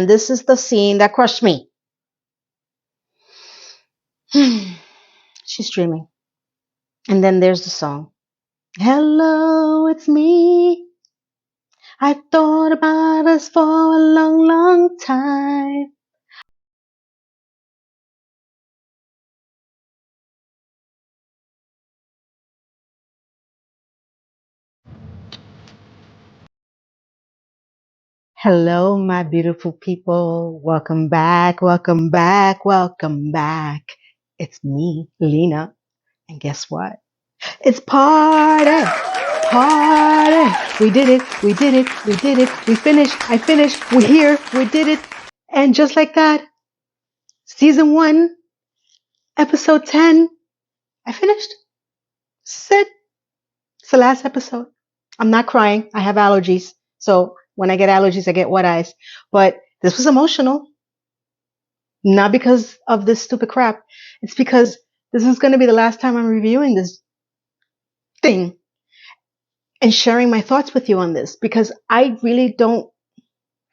And this is the scene that crushed me. She's dreaming. And then there's the song. Hello, it's me. I thought about us for a long, long time. Hello, my beautiful people. Welcome back, welcome back, welcome back. It's me, Lena. And guess what? It's party, party. We did it, we did it, we did it. We finished, I finished, we're here, we did it. And just like that, season 1, episode 10, I finished. Sit. It's the last episode. I'm not crying. I have allergies. So when I get allergies, I get wet eyes. But this was emotional. Not because of this stupid crap. It's because this is going to be the last time I'm reviewing this thing and sharing my thoughts with you on this because I really don't,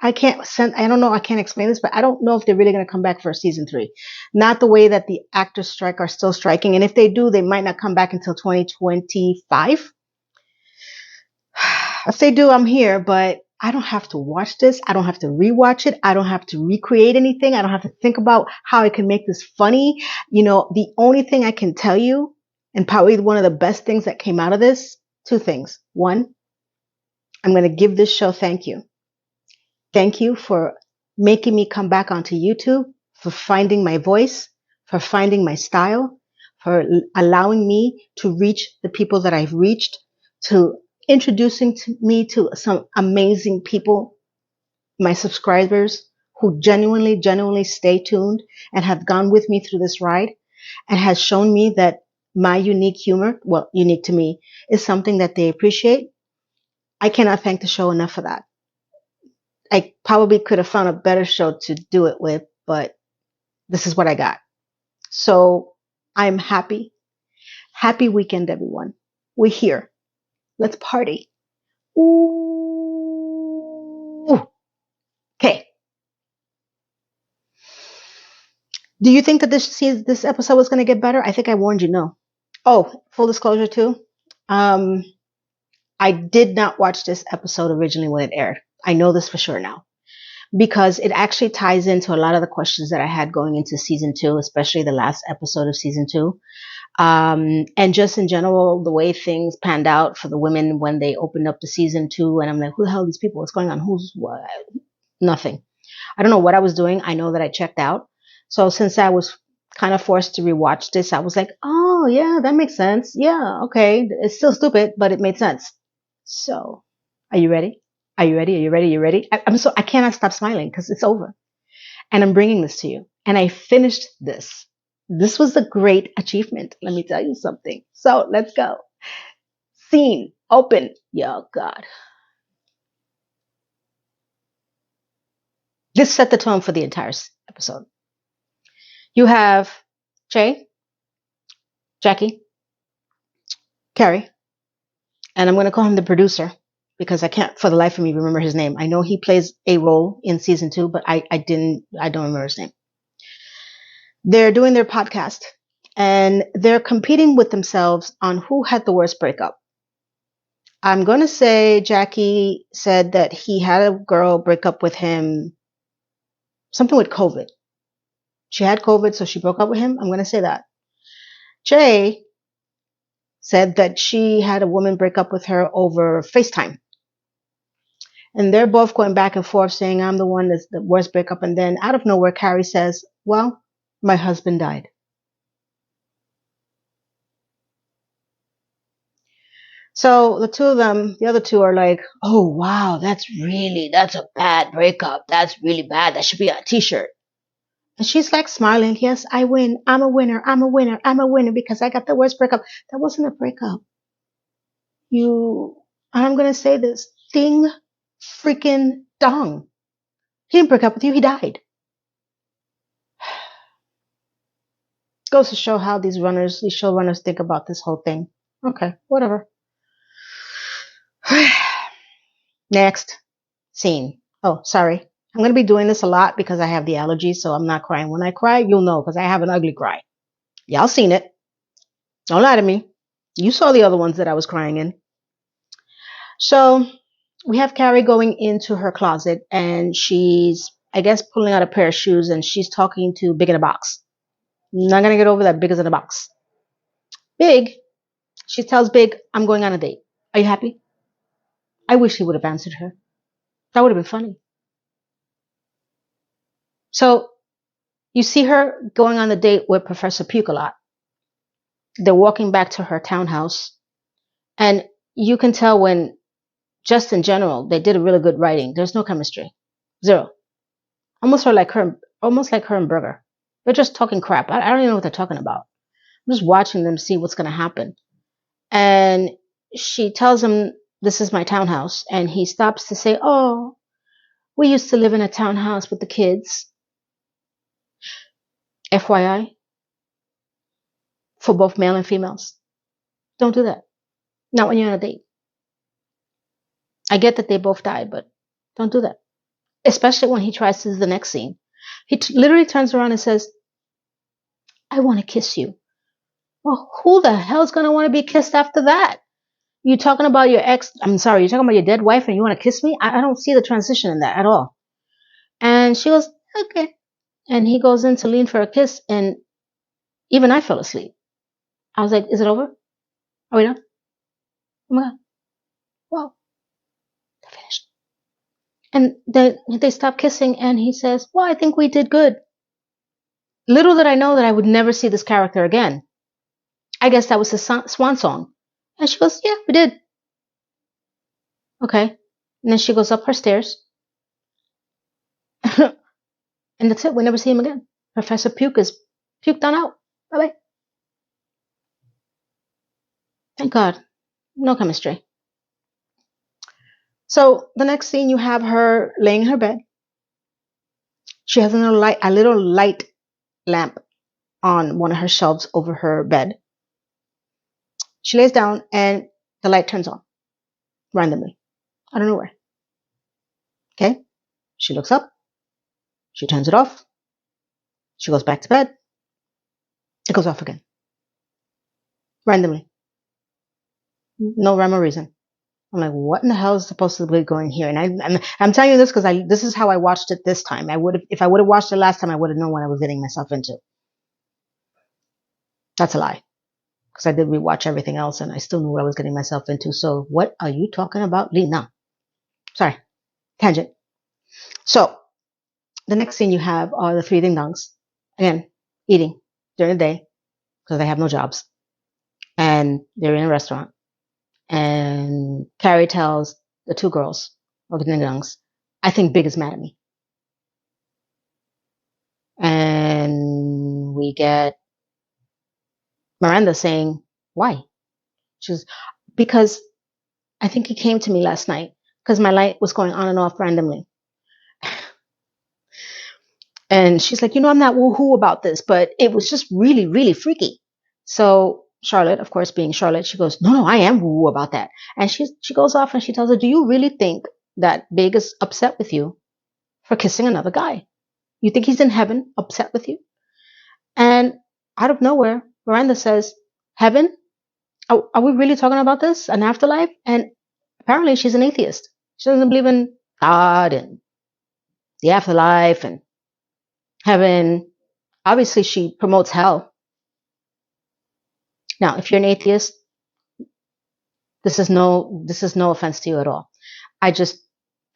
I don't know, I can't explain this, but I don't know if they're really going to come back for season 3. Not the way that the actors strike are still striking. And if they do, they might not come back until 2025. If they do, I'm here, but I don't have to watch this. I don't have to rewatch it. I don't have to recreate anything. I don't have to think about how I can make this funny. You know, the only thing I can tell you, and probably one of the best things that came out of this, 2 things. 1, I'm going to give this show thank you. Thank you for making me come back onto YouTube, for finding my voice, for finding my style, for allowing me to reach the people that I've reached, to introducing me to some amazing people, my subscribers who genuinely stay tuned and have gone with me through this ride and has shown me that my unique humor, well, unique to me, is something that they appreciate. I cannot thank the show enough for that. I probably could have found a better show to do it with, but this is what I got. So I'm happy. Happy weekend, everyone. We're here. Let's party. Ooh. Okay. Do you think that this episode was going to get better? I think I warned you. No. Oh, full disclosure too. I did not watch this episode originally when it aired. I know this for sure now because it actually ties into a lot of the questions that I had going into season 2, especially the last episode of season 2. And just in general, the way things panned out for the women when they opened up the season 2. And I'm like, who the hell are these people? What's going on? Who's what? Nothing. I don't know what I was doing. I know that I checked out. So since I was kind of forced to rewatch this, I was like, oh yeah, that makes sense. Yeah. Okay. It's still stupid, but it made sense. So are you ready? Are you ready? Are you ready? Are you ready? I cannot stop smiling because it's over and I'm bringing this to you and I finished this. This was a great achievement. Let me tell you something. So let's go. Scene open. Yeah, God. This set the tone for the entire episode. You have Jay, Jackie, Carrie, and I'm going to call him the producer because I can't for the life of me remember his name. I know he plays a role in season 2, but I don't remember his name. They're doing their podcast and they're competing with themselves on who had the worst breakup. I'm going to say Jackie said that he had a girl break up with him, something with COVID. She had COVID, so she broke up with him. I'm going to say that. Jay said that she had a woman break up with her over FaceTime. And they're both going back and forth saying, I'm the one that's the worst breakup. And then out of nowhere, Carrie says, well, my husband died. So the two of them, the other two are like, oh, wow, that's a bad breakup. That's really bad. That should be a t-shirt. And she's like smiling. Yes, I win. I'm a winner. I'm a winner. I'm a winner because I got the worst breakup. That wasn't a breakup. I'm going to say this, ding freaking dong. He didn't break up with you. He died. Goes to show how these showrunners think about this whole thing. Okay, whatever. Next scene. Oh, sorry. I'm going to be doing this a lot because I have the allergy, so I'm not crying. When I cry, you'll know because I have an ugly cry. Y'all seen it. Don't lie to me. You saw the other ones that I was crying in. So we have Carrie going into her closet and she's, I guess, pulling out a pair of shoes and she's talking to Big in a Box. I'm not going to get over that Big is in a box. Big, she tells Big, I'm going on a date. Are you happy? I wish he would have answered her. That would have been funny. So you see her going on the date with Professor Puke a lot. They're walking back to her townhouse. And you can tell when, just in general, they did a really good writing. There's no chemistry. Zero. Almost like her and Burger. They're just talking crap. I don't even know what they're talking about. I'm just watching them see what's going to happen. And she tells him, this is my townhouse. And he stops to say, oh, we used to live in a townhouse with the kids. FYI, for both male and females. Don't do that. Not when you're on a date. I get that they both died, but don't do that. Especially when he tries to do the next scene. He literally turns around and says, I want to kiss you. Well, who the hell's going to want to be kissed after that? You talking about your ex, I'm sorry, you're talking about your dead wife and you want to kiss me? I don't see the transition in that at all. And she goes, okay. And he goes in to lean for a kiss and even I fell asleep. I was like, is it over? Are we done? Oh my God. Wow. They're finished. And then they stop kissing and he says, well, I think we did good. Little did I know that I would never see this character again. I guess that was his swan song. And she goes, yeah, we did. Okay. And then she goes up her stairs. And that's it. We never see him again. Professor Puke is puked on out. Bye-bye. Thank God. No chemistry. So the next scene, you have her laying in her bed. She has a little light lamp on one of her shelves over her bed. She lays down and the light turns on randomly. I don't know where. Okay. She looks up. She turns it off. She goes back to bed. It goes off again. Randomly. No rhyme or reason. I'm like, what in the hell is supposed to be going here? And I'm telling you this because this is how I watched it this time. If I would have watched it last time, I would have known what I was getting myself into. That's a lie. Because I did rewatch everything else and I still knew what I was getting myself into. So what are you talking about, Lee? No. Sorry. Tangent. So the next scene you have are the three ding-dongs. Again, eating during the day because they have no jobs. And they're in a restaurant. And Carrie tells the two girls, or the ding-dongs, I think Big is mad at me. And we get Miranda saying, why? She goes, because I think he came to me last night because my light was going on and off randomly. And she's like, I'm not woohoo about this, but it was just really, really freaky. So Charlotte, of course, being Charlotte, she goes, no, I am woo about that. And she goes off and she tells her, do you really think that Big is upset with you for kissing another guy? You think he's in heaven upset with you? And out of nowhere, Miranda says, heaven? Are we really talking about this? An afterlife? And apparently she's an atheist. She doesn't believe in God and the afterlife and heaven. Obviously, she promotes hell. Now, if you're an atheist, this is no offense to you at all. I just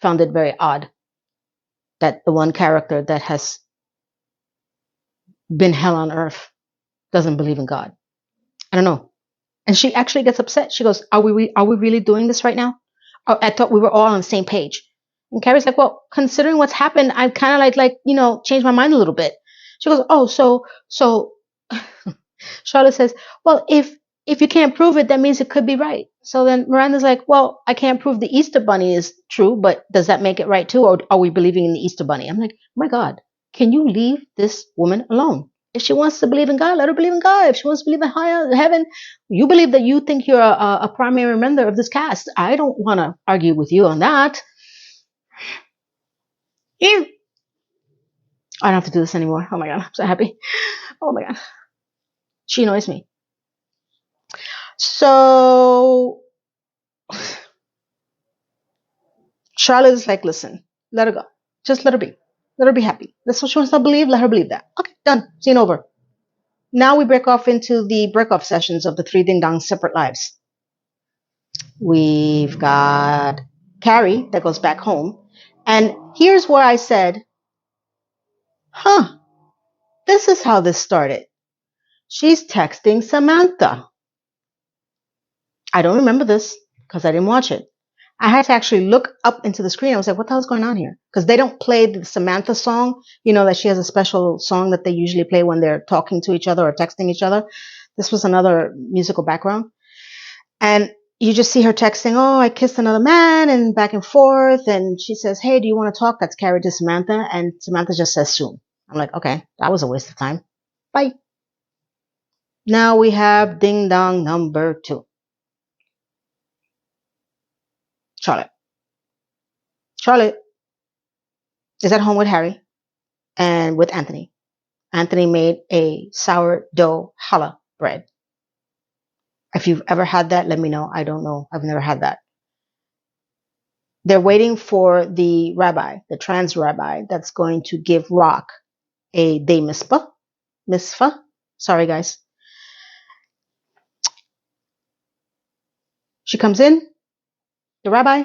found it very odd that the one character that has been hell on earth doesn't believe in God. I don't know. And she actually gets upset. She goes, are we really doing this right now? Oh, I thought we were all on the same page. And Carrie's like, well, considering what's happened, I kind of like, changed my mind a little bit. She goes, oh, so Charlotte says, well, if you can't prove it, that means it could be right. So then Miranda's like, well, I can't prove the Easter Bunny is true, but does that make it right too? Or are we believing in the Easter Bunny? I'm like, oh my God, can you leave this woman alone? If she wants to believe in God, let her believe in God. If she wants to believe in heaven, you believe that you think you're a primary member of this cast. I don't want to argue with you on that. Ew. I don't have to do this anymore. Oh my God, I'm so happy. Oh my God. She annoys me. So Charlotte is like, listen, let her go. Just let her be. Let her be happy. That's what she wants to believe. Let her believe that. Okay, done. Scene over. Now we break off into the break-off sessions of the three ding-dongs' separate lives. We've got Carrie that goes back home. And here's where I said, huh, this is how this started. She's texting Samantha. I don't remember this because I didn't watch it. I had to actually look up into the screen. I was like, what the hell's going on here? Because they don't play the Samantha song. You know that she has a special song that they usually play when they're talking to each other or texting each other. This was another musical background. And you just see her texting, oh, I kissed another man, and back and forth. And she says, hey, do you want to talk? That's carried to Samantha. And Samantha just says soon. I'm like, okay, that was a waste of time. Bye. Now we have ding dong number 2. Charlotte. Charlotte is at home with Harry and with Anthony. Anthony made a sourdough challah bread. If you've ever had that, let me know. I don't know. I've never had that. They're waiting for the rabbi, the trans rabbi, that's going to give Rock a day mitzvah. Sorry, guys. She comes in, the rabbi.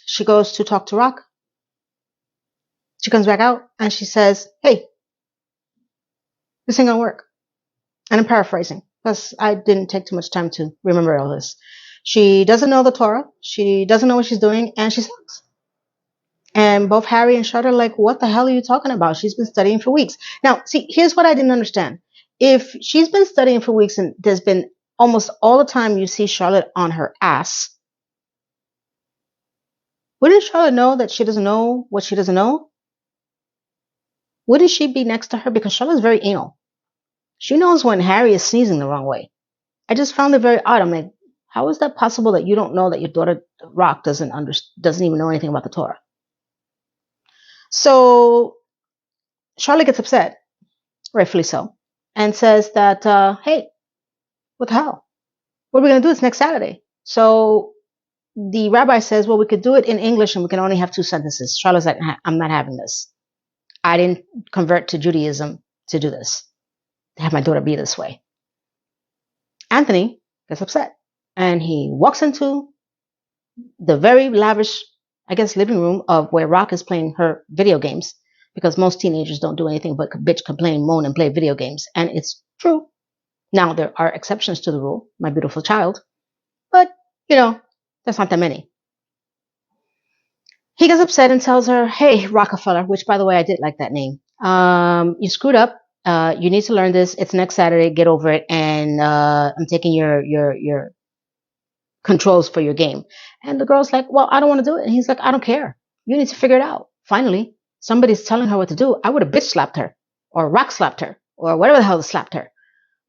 She goes to talk to Rock. She comes back out and she says, hey, this ain't gonna work. And I'm paraphrasing because I didn't take too much time to remember all this. She doesn't know the Torah. She doesn't know what she's doing, and she sucks. And both Harry and Charlotte are like, what the hell are you talking about? She's been studying for weeks. Now, see, here's what I didn't understand. If she's been studying for weeks and there's been almost all the time you see Charlotte on her ass, wouldn't Charlotte know that she doesn't know what she doesn't know? Wouldn't she be next to her? Because Charlotte's very anal. She knows when Harry is sneezing the wrong way. I just found it very odd. I'm like, how is that possible that you don't know that your daughter Rock doesn't even know anything about the Torah? So Charlotte gets upset, rightfully so, and says that, hey, what the hell? What are we going to do? It's next Saturday. So the rabbi says, well, we could do it in English and we can only have 2 sentences. Charlotte's like, I'm not having this. I didn't convert to Judaism to do this, to have my daughter be this way. Anthony gets upset and he walks into the very lavish, I guess, living room of where Rock is playing her video games, because most teenagers don't do anything but bitch, complain, moan, and play video games. And it's true. Now, there are exceptions to the rule, my beautiful child, but, there's not that many. He gets upset and tells her, hey, Rockefeller, which, by the way, I did like that name. You screwed up. You need to learn this. It's next Saturday. Get over it. And I'm taking your controls for your game. And the girl's like, well, I don't want to do it. And he's like, I don't care. You need to figure it out. Finally, somebody's telling her what to do. I would have bitch slapped her or rock slapped her or whatever the hell slapped her.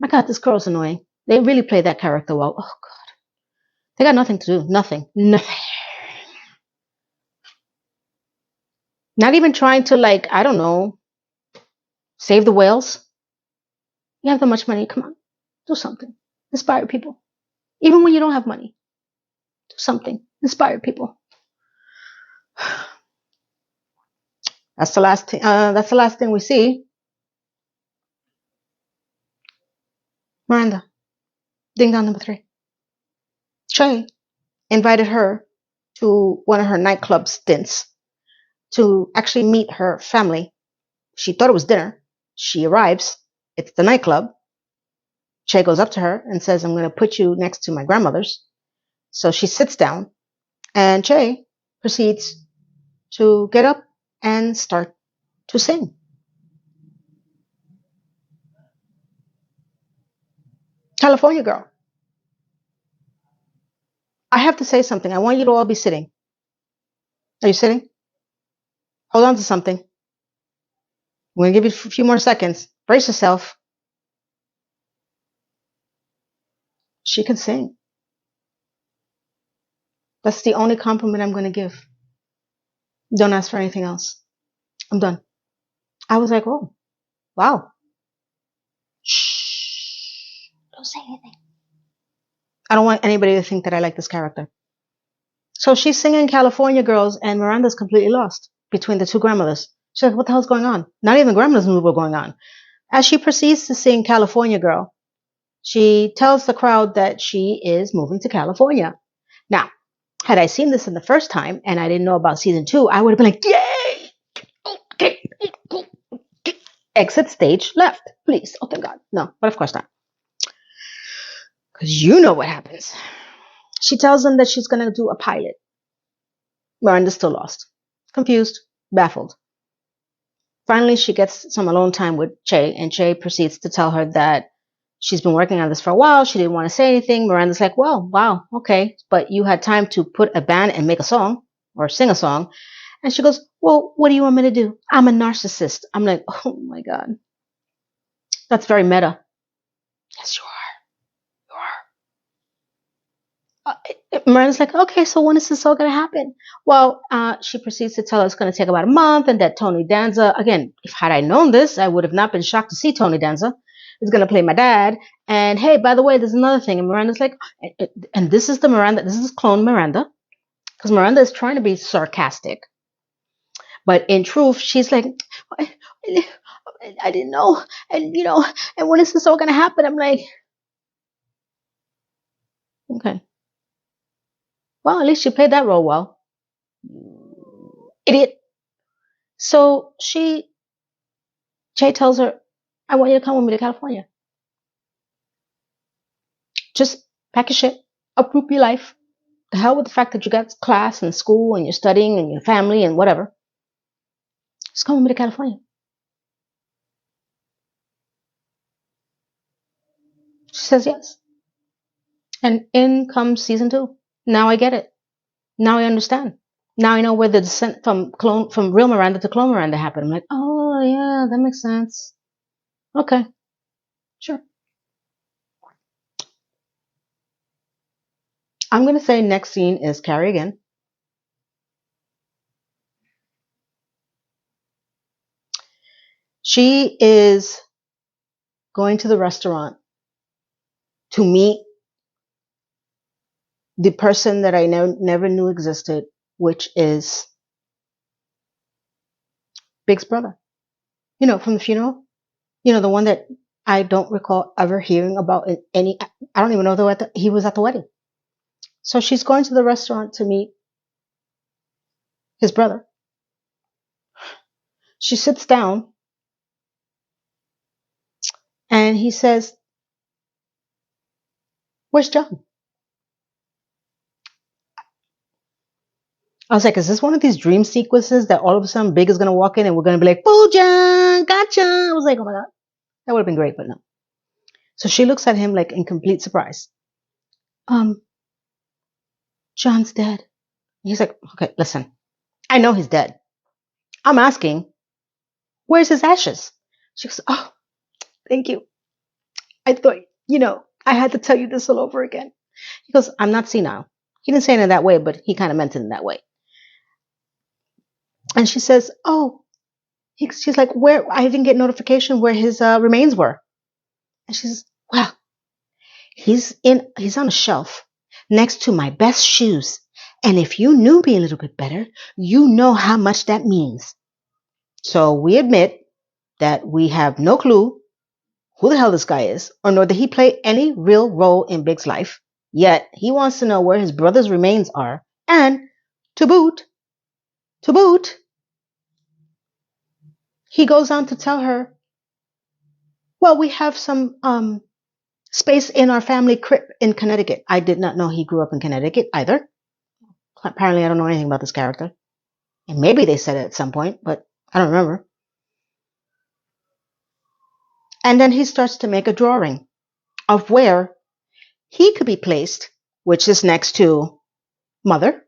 My God, this girl's annoying. They really played that character well. Oh, God. They got nothing to do. Nothing. Not even trying to, I don't know, save the whales. You have that much money. Come on. Do something. Inspire people. Even when you don't have money. Do something. Inspire people. That's the last thing. That's the last thing we see. Miranda, ding dong number 3. Che invited her to one of her nightclub stints to actually meet her family. She thought it was dinner. She arrives. It's the nightclub. Che goes up to her and says, I'm going to put you next to my grandmother's. So she sits down, and Che proceeds to get up and start to sing. California girl. I have to say something. I want you to all be sitting. Are you sitting? Hold on to something. I'm going to give you a few more seconds. Brace yourself. She can sing. That's the only compliment I'm going to give. Don't ask for anything else. I'm done. I was like, oh, wow. Shh. Don't say anything. I don't want anybody to think that I like this character. So she's singing California Girls, and Miranda's completely lost between the two grandmothers. She's like, what the hell's going on? Not even the grandmothers knew what was going on. As she proceeds to sing California Girl, she tells the crowd that she is moving to California. Now, had I seen this in the first time and I didn't know about season 2, I would have been like, yay! Okay. Exit stage left, please. Oh, thank God. No, but of course not. Because you know what happens. She tells them that she's going to do a pilot. Miranda's still lost, confused, baffled. Finally, she gets some alone time with Che, and Che proceeds to tell her that she's been working on this for a while. She didn't want to say anything. Miranda's like, well, wow, okay, but you had time to put a band and make a song or sing a song. And she goes, well, what do you want me to do? I'm a narcissist. I'm like, oh my God. That's very meta. Yes, you are. Miranda's like, okay, so when is this all going to happen? Well, she proceeds to tell her it's going to take about a month and that Tony Danza, again, if had I known this, I would have not been shocked to see Tony Danza is going to play my dad. And hey, by the way, there's another thing. And Miranda's like, and this is the Miranda, this is clone Miranda, because Miranda is trying to be sarcastic. But in truth, she's like, I didn't know. And, and when is this all going to happen? I'm like, okay. Well, at least you played that role well. Idiot. So Jay tells her, I want you to come with me to California. Just pack your shit, uproot your life. The hell with the fact that you got class and school and you're studying and your family and whatever. Just come with me to California. She says yes. And in comes season 2. Now I get it. Now I understand. Now I know where the descent from real Miranda to clone Miranda happened. I'm like, oh yeah, that makes sense. Okay, sure. I'm gonna say next scene is Carrie again. She is going to the restaurant to meet the person that I never knew existed, which is Big's brother. From the funeral. The one that I don't recall ever hearing about in any. I don't even know though he was at the wedding. So she's going to the restaurant to meet his brother. She sits down, and he says, "Where's John?" I was like, "Is this one of these dream sequences that all of a sudden Big is gonna walk in and we're gonna be like, "Oh, John, gotcha"?" I was like, "Oh my God, that would have been great," but no. So she looks at him like in complete surprise. John's dead. He's like, "Okay, listen, I know he's dead. I'm asking, where's his ashes?" She goes, "Oh, thank you. I thought, I had to tell you this all over again." He goes, "I'm not senile." He didn't say it in that way, but he kind of meant it in that way. And she says, "Oh," she's like, "Where? I didn't get notification where his remains were." And she says, "Well, he's on a shelf next to my best shoes. And if you knew me a little bit better, you know how much that means." So we admit that we have no clue who the hell this guy is, or nor did he play any real role in Big's life. Yet he wants to know where his brother's remains are, and to boot, he goes on to tell her, "Well, we have some space in our family crypt in Connecticut." I did not know he grew up in Connecticut either. Apparently, I don't know anything about this character. And maybe they said it at some point, but I don't remember. And then he starts to make a drawing of where he could be placed, which is next to mother,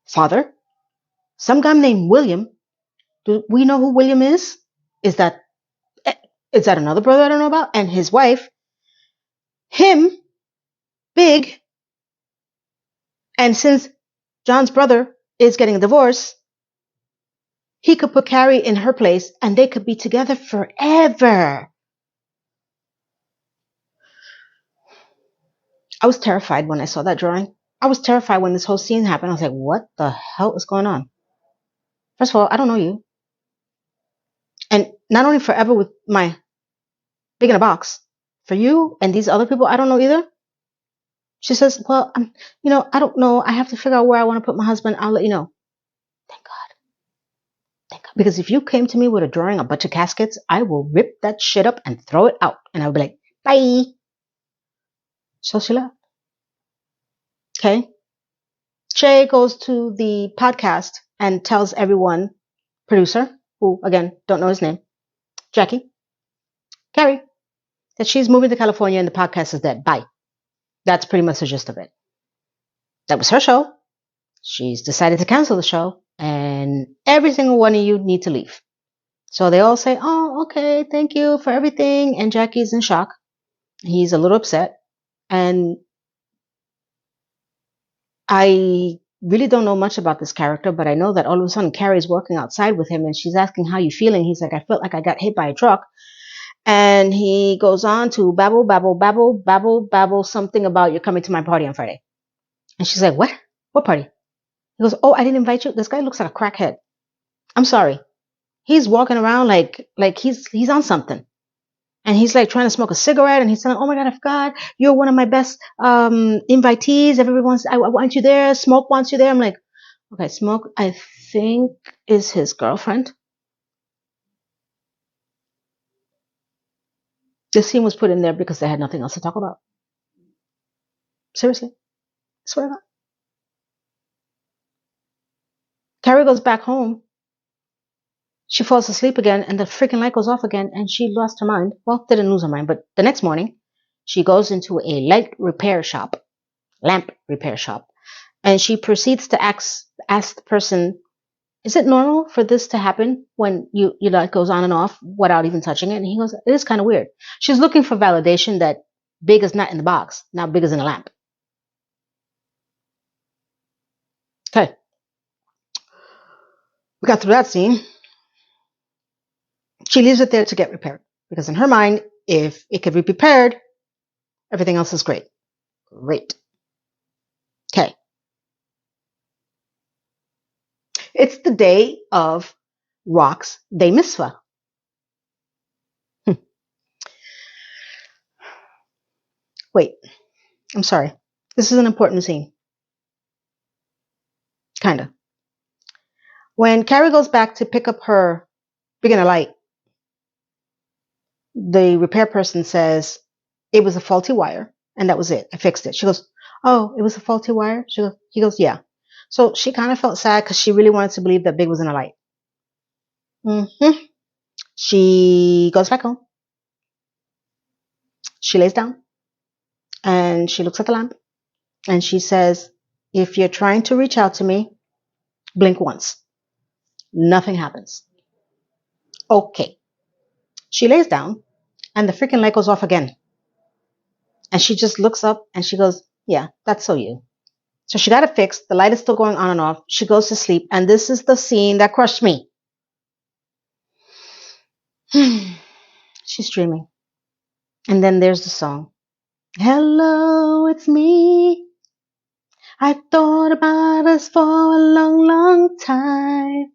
father, some guy named William. Do we know who William is? Is that another brother I don't know about? And his wife, him, Big. And since John's brother is getting a divorce, He could put Carrie in her place and they could be together forever. I was terrified when I saw that drawing. I was terrified when this whole scene happened. I was like, what the hell is going on? First of all, I don't know you. And not only forever with my big in a box, for you and these other people, I don't know either. She says, well, I don't know. I have to figure out where I want to put my husband. I'll let you know. Thank God. Thank God. Because if you came to me with a drawing, a bunch of caskets, I will rip that shit up and throw it out. And I'll be like, bye. So she left. Okay. Shay goes to the podcast and tells everyone, producer, who again, don't know his name, Jackie, Carrie, that she's moving to California and the podcast is dead. Bye. That's pretty much the gist of it. That was her show. She's decided to cancel the show and every single one of you need to leave. So they all say, oh, okay, thank you for everything. And Jackie's in shock. He's a little upset. And I really don't know much about this character, but I know that all of a sudden Carrie's working outside with him and she's asking, how you feeling? He's like, I felt like I got hit by a truck. And he goes on to babble something about you're coming to my party on Friday. And she's like, what? What party? He goes, oh, I didn't invite you. This guy looks like a crackhead. I'm sorry. He's walking around like he's on something. And he's like trying to smoke a cigarette and he's saying, oh my God, I forgot. You're one of my best invitees. Everybody wants, I want you there. Smoke wants you there. I'm like, okay, Smoke, I think is his girlfriend. This scene was put in there because they had nothing else to talk about. Seriously. I swear to God. Carrie goes back home. She falls asleep again and the freaking light goes off again and she lost her mind. Well, didn't lose her mind, but the next morning she goes into a lamp repair shop, and she proceeds to ask the person, is it normal for this to happen when your light goes on and off without even touching it? And he goes, it is kind of weird. She's looking for validation that Big is not in the box. Now Big is in the lamp. Okay. We got through that scene. She leaves it there to get repaired because in her mind, if it could be repaired, everything else is great. Great. Okay. It's the day of Rock's Day Mitzvah. Wait, I'm sorry. This is an important scene. Kinda. When Carrie goes back to pick up her beginner light, the repair person says it was a faulty wire and that was it. I fixed it. She goes, oh, it was a faulty wire? He goes, yeah. So she kind of felt sad because she really wanted to believe that Big was in a light. She goes back home. She lays down and she looks at the lamp and she says, if you're trying to reach out to me, blink once. Nothing happens. Okay. She lays down and the freaking light goes off again. And she just looks up and she goes, yeah, that's so you. So she got it fixed. The light is still going on and off. She goes to sleep. And this is the scene that crushed me. She's dreaming. And then there's the song. Hello, it's me. I thought about us for a long, long time.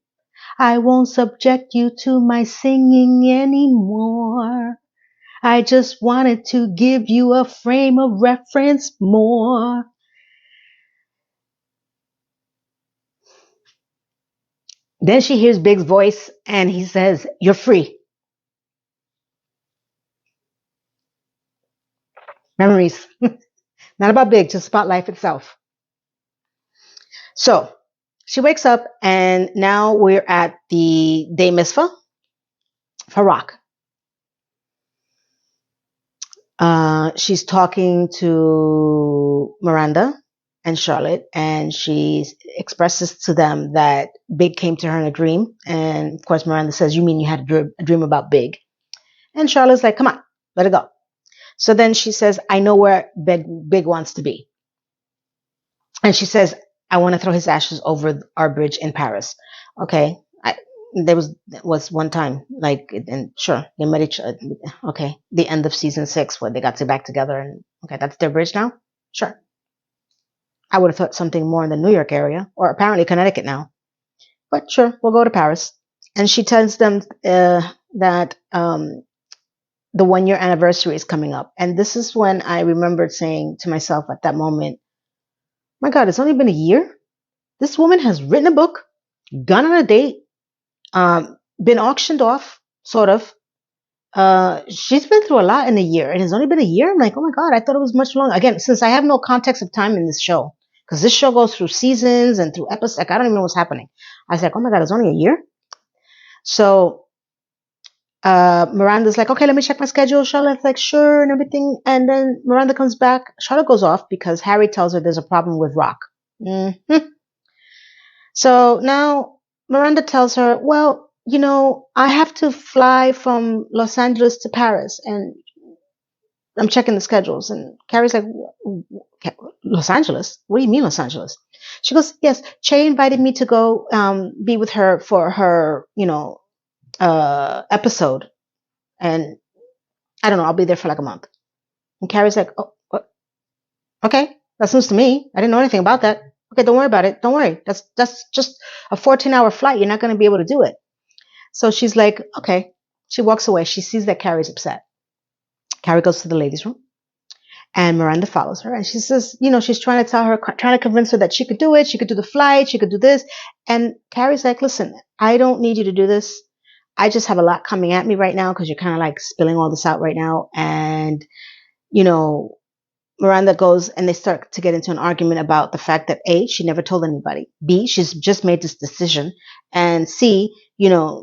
I won't subject you to my singing anymore. I just wanted to give you a frame of reference more. Then she hears Big's voice and he says, you're free. Memories. Not about Big, just about life itself. So she wakes up and now we're at the day mitzvah for Rock. She's talking to Miranda and Charlotte, and she expresses to them that Big came to her in a dream. And of course, Miranda says, you mean you had a dream about Big? And Charlotte's like, come on, let it go. So then she says, I know where Big wants to be. And she says, I want to throw his ashes over our bridge in Paris. Okay. There was one time, like, and sure, they met each other. Okay, the end of season 6 where they got to back together, and okay, that's their bridge now. Sure, I would have thought something more in the New York area, or apparently Connecticut now. But sure, we'll go to Paris. And she tells them that the 1 year anniversary is coming up, and this is when I remembered saying to myself at that moment, "My God, it's only been a year. This woman has written a book, gone on a date, been auctioned off, sort of. She's been through a lot in a year, and it's only been a year." I'm like, oh my God, I thought it was much longer. Again, since I have no context of time in this show, because this show goes through seasons and through episodes, like I don't even know what's happening. I was like, oh my God, it's only a year. So Miranda's like, okay, let me check my schedule. Charlotte's like, sure, and everything. And then Miranda comes back. Charlotte goes off because Harry tells her there's a problem with Rock. Mm-hmm. So now Miranda tells her, well, I have to fly from Los Angeles to Paris, and I'm checking the schedules. And Carrie's like, Los Angeles? What do you mean Los Angeles? She goes, yes, Che invited me to go be with her for her, episode. And I don't know, I'll be there for like a month. And Carrie's like, oh, okay, that's news to me. I didn't know anything about that. Okay, don't worry about it. Don't worry. That's just a 14-hour flight. You're not going to be able to do it. So she's like, okay. She walks away. She sees that Carrie's upset. Carrie goes to the ladies' room, and Miranda follows her. And she says, she's trying to convince her that she could do it. She could do the flight. She could do this. And Carrie's like, listen, I don't need you to do this. I just have a lot coming at me right now because you're kind of like spilling all this out right now. And, Miranda goes and they start to get into an argument about the fact that A, she never told anybody. B, she's just made this decision. And C,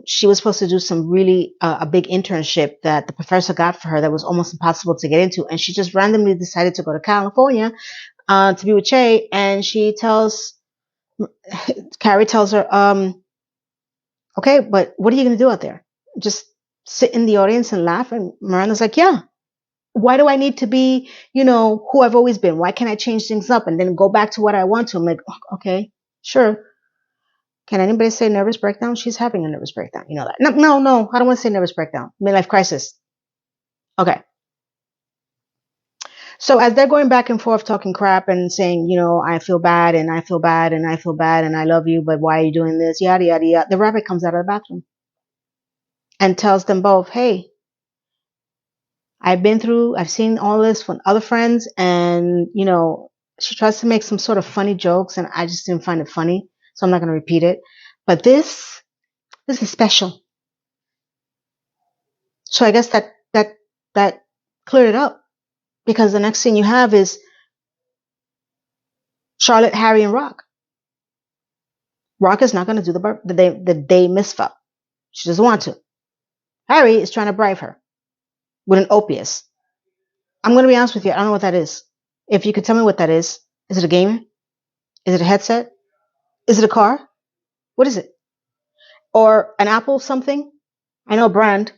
she was supposed to do some really a big internship that the professor got for her that was almost impossible to get into. And she just randomly decided to go to California to be with Che. And Carrie tells her, okay, but what are you going to do out there? Just sit in the audience and laugh? And Miranda's like, yeah. Why do I need to be, who I've always been? Why can't I change things up and then go back to what I want to? I'm like, okay, sure. Can anybody say nervous breakdown? She's having a nervous breakdown. You know that. No. I don't want to say nervous breakdown. Midlife crisis. Okay. So as they're going back and forth talking crap and saying, I feel bad and I feel bad and I feel bad and I love you, but why are you doing this? Yada, yada, yada. The rabbit comes out of the bathroom and tells them both, hey, I've seen all this from other friends, and, she tries to make some sort of funny jokes, and I just didn't find it funny, so I'm not going to repeat it. But this is special. So I guess that cleared it up, because the next thing you have is Charlotte, Harry, and Rock. Rock is not going to do the day misfell. She doesn't want to. Harry is trying to bribe her with an opius. I'm going to be honest with you. I don't know what that is. If you could tell me what that is it a game? Is it a headset? Is it a car? What is it? Or an Apple something? I know a brand.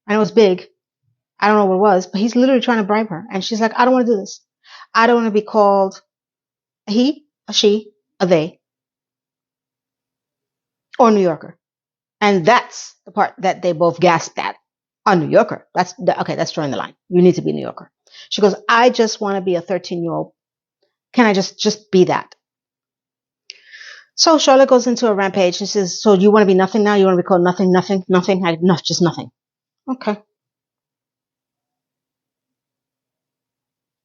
I know it's big. I don't know what it was, but he's literally trying to bribe her. And she's like, I don't want to do this. I don't want to be called a he, a she, a they, or a New Yorker. And that's the part that they both gasped at. A New Yorker. Okay, that's drawing the line. You need to be a New Yorker. She goes, I just want to be a 13-year-old. Can I just be that? So Charlotte goes into a rampage and says, so you want to be nothing now? You want to be called nothing? No, just nothing. Okay.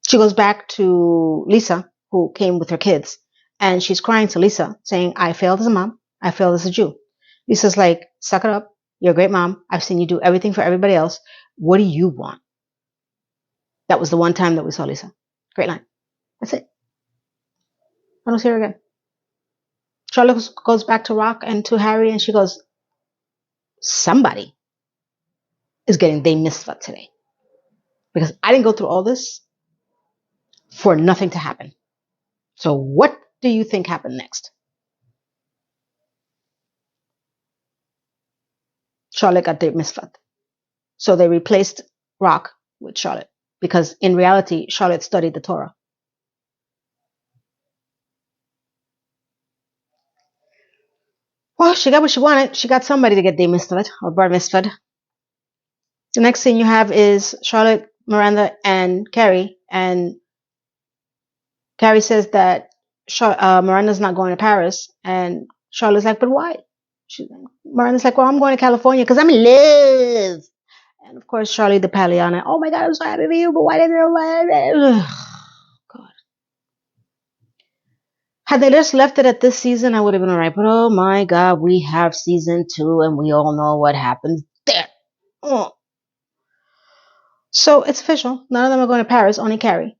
She goes back to Lisa, who came with her kids, and she's crying to Lisa, saying, I failed as a mom. I failed as a Jew. Lisa's like, suck it up. You're a great mom. I've seen you do everything for everybody else. What do you want? That was the one time that we saw Lisa. Great line. That's it. I don't see her again. Charlotte goes back to Rock and to Harry, and she goes, somebody is getting they misfit today. Because I didn't go through all this for nothing to happen. So what do you think happened next? Charlotte got their misfit. So they replaced Rock with Charlotte. Because in reality, Charlotte studied the Torah. Well, she got what she wanted. She got somebody to get day mitzvahed or bar mitzvahed. The next thing you have is Charlotte, Miranda, and Carrie. And Carrie says that Miranda's not going to Paris. And Charlotte's like, but why? Miranda's like, well, I'm going to California because I'm in love. And of course, Charlie the Paliana, oh my God, I'm so happy for you, but why didn't you? God. Had they just left it at this season, I would have been all right. But oh my God, we have season 2 and we all know what happens there. Oh. So it's official. None of them are going to Paris, only Carrie.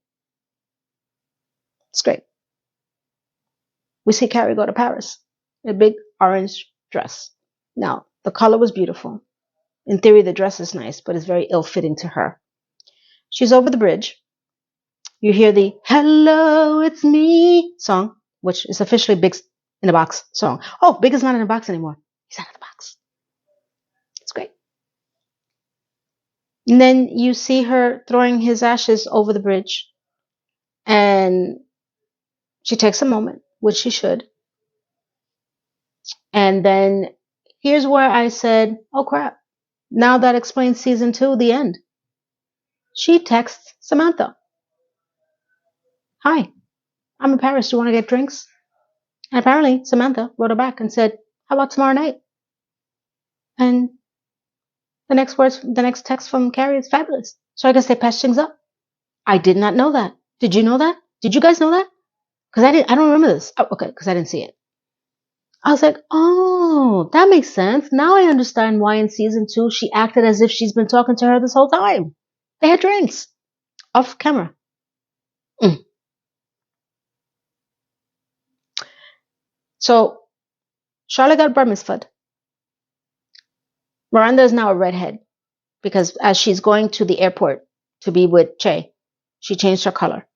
It's great. We see Carrie go to Paris in a big orange dress. Now, the color was beautiful. In theory, the dress is nice, but it's very ill-fitting to her. She's over the bridge. You hear the "Hello, it's me" song, which is officially Big's in a Box song. Oh, Big is not in a box anymore. He's out of the box. It's great. And then you see her throwing his ashes over the bridge. And she takes a moment, which she should. And then here's where I said, oh crap. Now that explains season 2, the end. She texts Samantha. Hi, I'm in Paris. Do you want to get drinks? And apparently Samantha wrote her back and said, how about tomorrow night? And the next text from Carrie is fabulous. So I guess they patched things up. I did not know that. Did you know that? Did you guys know that? Because I don't remember this. Oh, okay, because I didn't see it. I was like, oh, that makes sense. Now I understand why in season 2 she acted as if she's been talking to her this whole time. They had drinks off camera. So Charlotte got bar mitzvahed. Miranda is now a redhead because as she's going to the airport to be with Che, she changed her color.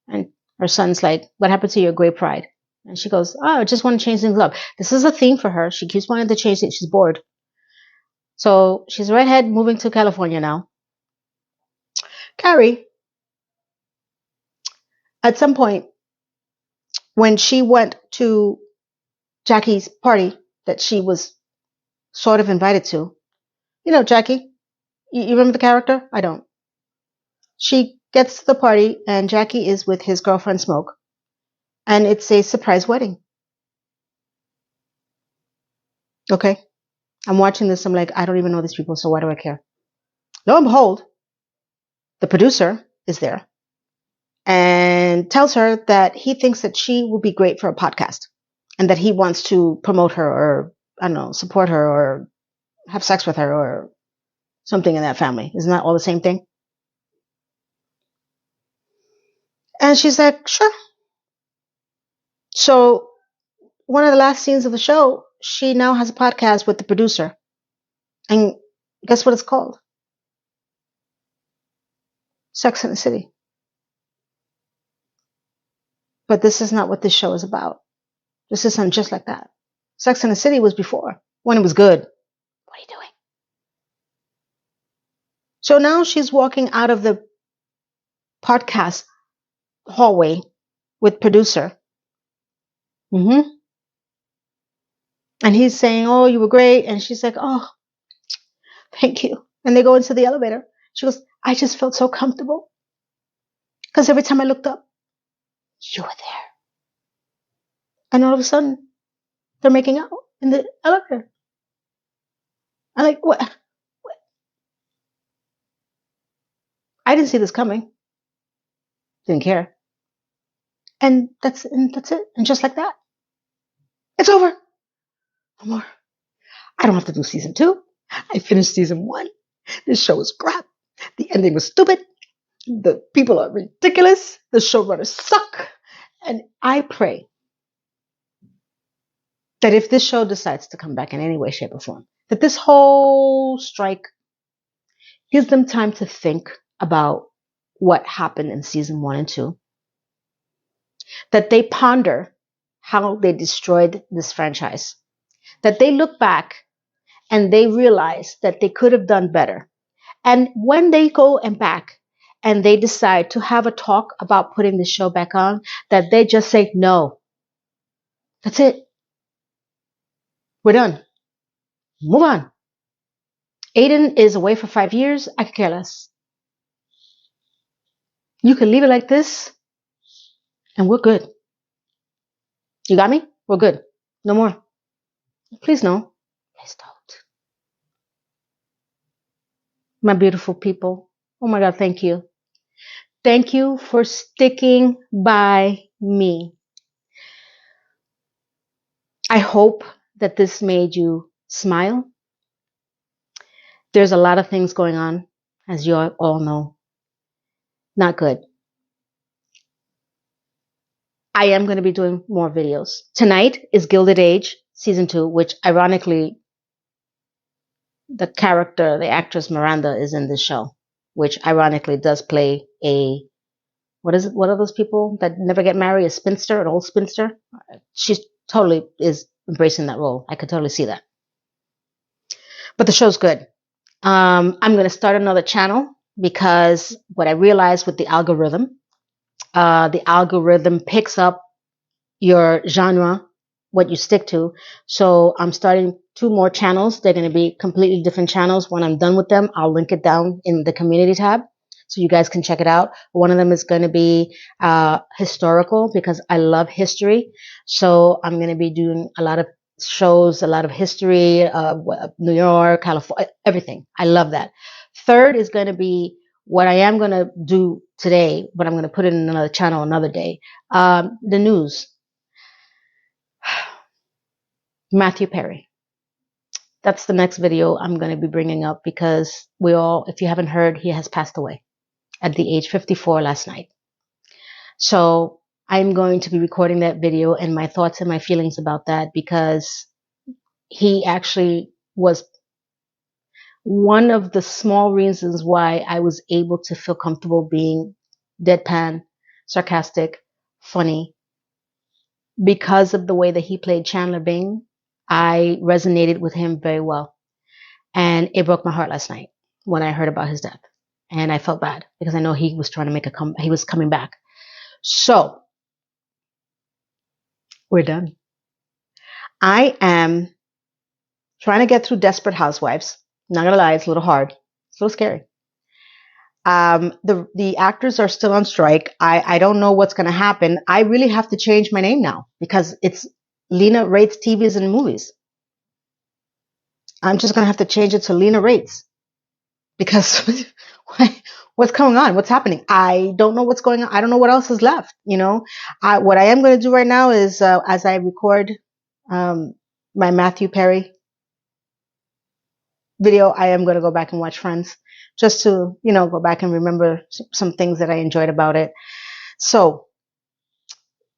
And her son's like, what happened to your gray pride? And she goes, oh, I just want to change things up. This is a theme for her. She keeps wanting to change it. She's bored. So she's a redhead moving to California now. Carrie, at some point, when she went to Jackie's party that she was sort of invited to, you know, Jackie, you remember the character? I don't. She gets to the party and Jackie is with his girlfriend Smoke. And it's a surprise wedding. Okay. I'm watching this. I'm like, I don't even know these people, so why do I care? Lo and behold, the producer is there and tells her that he thinks that she will be great for a podcast and that he wants to promote her or, I don't know, support her or have sex with her or something in that family. Isn't that all the same thing? And she's like, sure. So one of the last scenes of the show, she now has a podcast with the producer. And guess what it's called? Sex and the City. But this is not what this show is about. This isn't just like that. Sex and the City was before, when it was good. What are you doing? So now she's walking out of the podcast hallway with producer. Mm-hmm. And he's saying, oh, you were great. And she's like, oh, thank you. And they go into the elevator. She goes, I just felt so comfortable. Because every time I looked up, you were there. And all of a sudden, they're making out in the elevator. I'm like, what? I didn't see this coming. Didn't care. And that's it. And just like that, it's over. No more. I don't have to do season 2. I finished season 1. This show is crap. The ending was stupid. The people are ridiculous. The showrunners suck. And I pray that if this show decides to come back in any way, shape, or form, that this whole strike gives them time to think about what happened in season 1 and 2. That they ponder how they destroyed this franchise. That they look back and they realize that they could have done better. And when they go and back and they decide to have a talk about putting the show back on, that they just say no. That's it. We're done. Move on. Aiden is away for 5 years. I could care less. You can leave it like this and we're good. You got me? We're good. No more. Please no. Please don't. My beautiful people. Oh my God, thank you. Thank you for sticking by me. I hope that this made you smile. There's a lot of things going on, as you all know. Not good. I am going to be doing more videos. Tonight is Gilded Age, season 2, which ironically, the character, the actress Miranda is in this show, which ironically does play a, what is it? What are those people that never get married? A spinster, an old spinster? She's totally is embracing that role. I could totally see that. But the show's good. I'm going to start another channel because what I realized with the algorithm picks up your genre, what you stick to. So I'm starting 2 more channels. They're going to be completely different channels. When I'm done with them, I'll link it down in the community tab so you guys can check it out. One of them is going to be historical because I love history. So I'm going to be doing a lot of shows, a lot of history, New York, California, everything. I love that. Third is going to be what I am going to do today, but I'm going to put it in another channel another day. The news. Matthew Perry. That's the next video I'm going to be bringing up because if you haven't heard, he has passed away at the age 54 last night. So I'm going to be recording that video and my thoughts and my feelings about that because he actually was one of the small reasons why I was able to feel comfortable being deadpan, sarcastic, funny, because of the way that he played Chandler Bing. I resonated with him very well. And it broke my heart last night when I heard about his death. And I felt bad because I know he was trying to make he was coming back. So we're done. I am trying to get through Desperate Housewives. Not gonna lie, it's a little hard. It's a little scary. The actors are still on strike. I don't know what's gonna happen. I really have to change my name now because it's Lena Rates TVs and Movies. I'm just gonna have to change it to Lena Rates because what's going on? What's happening? I don't know what's going on. I don't know what else is left. What I am going to do right now is as I record my Matthew Perry video, I am going to go back and watch Friends just to, go back and remember some things that I enjoyed about it. So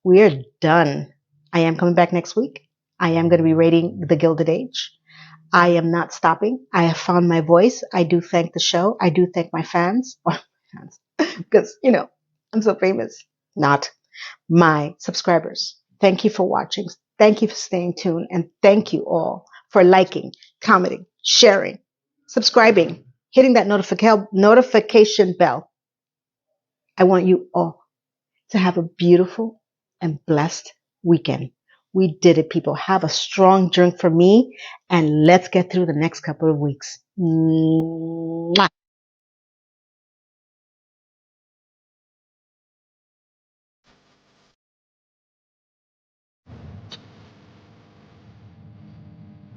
we're done. I am coming back next week. I am going to be rating The Gilded Age. I am not stopping. I have found my voice. I do thank the show. I do thank my fans. Because, I'm so famous. Not my subscribers. Thank you for watching. Thank you for staying tuned. And thank you all for liking, commenting, sharing, subscribing, hitting that notification bell. I want you all to have a beautiful and blessed weekend. We did it, people. Have a strong drink for me, and let's get through the next couple of weeks. Mwah.